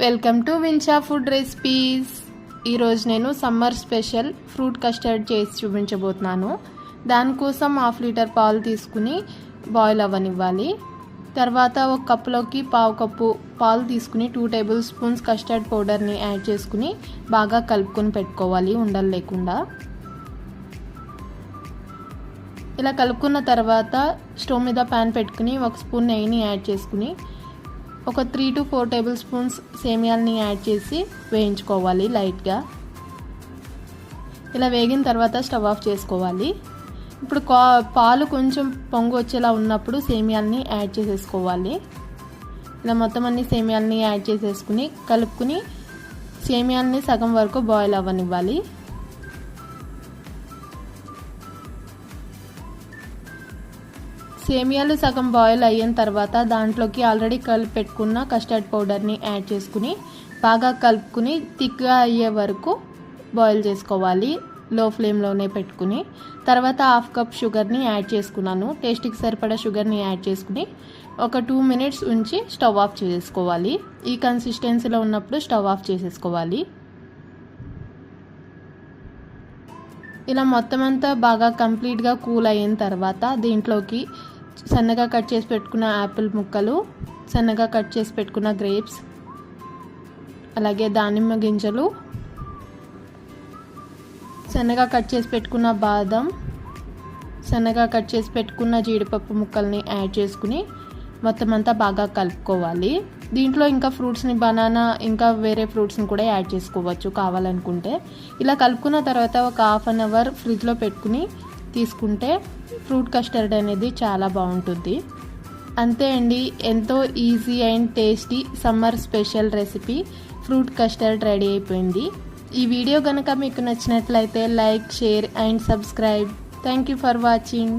Welcome to Vinsha food recipes. ఈరోజు నేను summer special fruit custard చేసి చూపించబోతున్నాను. దానికోసం 1/2 లీటర్ పాలు తీసుకుని బాయిల్ అవ్వనివ్వాలి. తర్వాత ఒక కప్పులోకి 1/2 కప్పు పాలు తీసుకుని 2 టేబుల్ స్పూన్స్ కస్టర్డ్ పౌడర్ని యాడ్ చేసుకుని బాగా కలుపుకొని పెట్టుకోవాలి ఉండలు లేకుండా. ఇలా కలుపుకున్న తర్వాత స్టవ్ మీద ప్యాన్ పెట్టుకుని 1 స్పూన్ నెయ్యిని యాడ్ చేసుకుని ఒక 3 to 4 టేబుల్ స్పూన్స్ సేమియాలని యాడ్ చేసి వేయించుకోవాలి లైట్గా. ఇలా వేగిన తర్వాత స్టవ్ ఆఫ్ చేసుకోవాలి. ఇప్పుడు పాలు కొంచెం పొంగు వచ్చేలా ఉన్నప్పుడు సేమియాలని యాడ్ చేసేసుకోవాలి. ఇలా మొత్తం అన్ని సేమియాలని యాడ్ చేసేసుకుని కలుపుకుని సేమియాలని సగం వరకు బాయిల్ అవ్వనివ్వాలి. సేమియాలు సగం బాయిల్ అయిన తర్వాత దాంట్లోకి ఆల్రెడీ కలిపి పెట్టుకున్న కస్టర్డ్ పౌడర్ని యాడ్ చేసుకుని బాగా కలుపుకుని థిక్గా అయ్యే వరకు బాయిల్ చేసుకోవాలి లో ఫ్లేమ్లోనే పెట్టుకుని. తర్వాత 1/2 కప్ షుగర్ని యాడ్ చేసుకున్నాను. టేస్ట్కి సరిపడా షుగర్ని యాడ్ చేసుకుని ఒక 2 minutes ఉంచి స్టవ్ ఆఫ్ చేసుకోవాలి. ఈ కన్సిస్టెన్సీలో ఉన్నప్పుడు స్టవ్ ఆఫ్ చేసేసుకోవాలి. ఇలా మొత్తం అంతా బాగా కంప్లీట్గా కూల్ అయిన తర్వాత దీంట్లోకి సన్నగా కట్ చేసి పెట్టుకున్న యాపిల్ ముక్కలు, సన్నగా కట్ చేసి పెట్టుకున్న గ్రేప్స్, అలాగే దానిమ్మ గింజలు, సన్నగా కట్ చేసి పెట్టుకున్న బాదం, సన్నగా కట్ చేసి పెట్టుకున్న జీడిపప్పు ముక్కల్ని యాడ్ చేసుకుని మొత్తం అంతా బాగా కలుపుకోవాలి. దీంట్లో ఇంకా ఫ్రూట్స్ని బనానా ఇంకా వేరే ఫ్రూట్స్ని కూడా యాడ్ చేసుకోవచ్చు కావాలనుకుంటే. ఇలా కలుపుకున్న తర్వాత ఒక 1/2 hour ఫ్రిడ్జ్లో పెట్టుకుని తీసుకుంటే ఫ్రూట్ కస్టర్డ్ అనేది చాలా బాగుంటుంది. అంతే అండి, ఎంతో easy and tasty summer special recipe fruit custard ready అయిపోయింది. ఈ వీడియో కనుక మీకు నచ్చినట్లయితే like, share and subscribe. Thank you for watching.